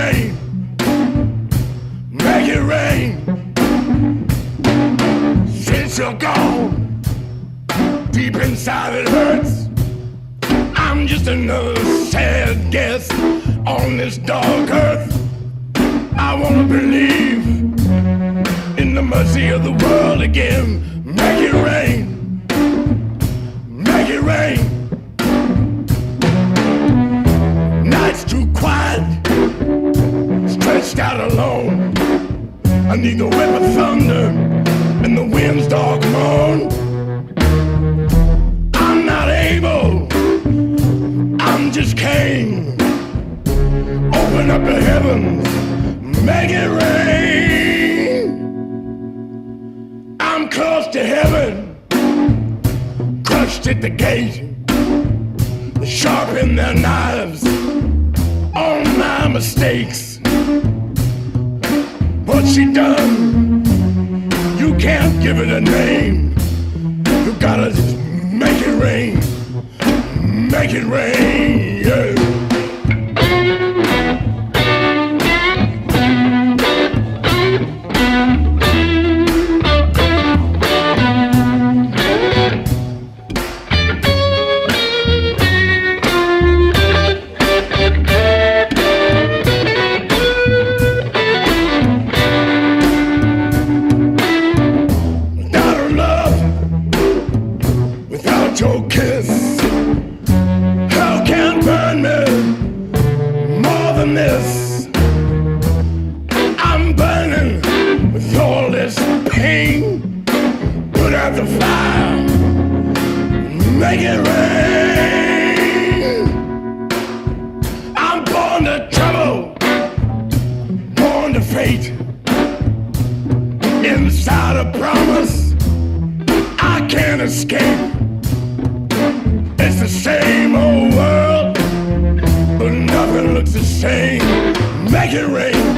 rain, make it rain. Since you're gone, deep inside it hurts. I'm just another sad guest on this dark earth. I wanna believe in the mercy of the world again. Make it rain, make it rain. Night's too quiet, stretched out alone. I need the whip of thunder and the wind's dark moan. I'm not able, I'm just Cain. Open up the heavens, make it rain. I'm close to heaven, crushed at the gate. They sharpen their knives on my mistakes. What's she done? You can't give it a name. You gotta just make it rain, make it rain, yeah. Your kiss, hell can't burn me more than this. I'm burning with all this pain. Put out the fire, make it rain. I'm born to trouble, born to fate. Inside a promise I can't escape. It's the same old world, but nothing looks the same. Make it rain.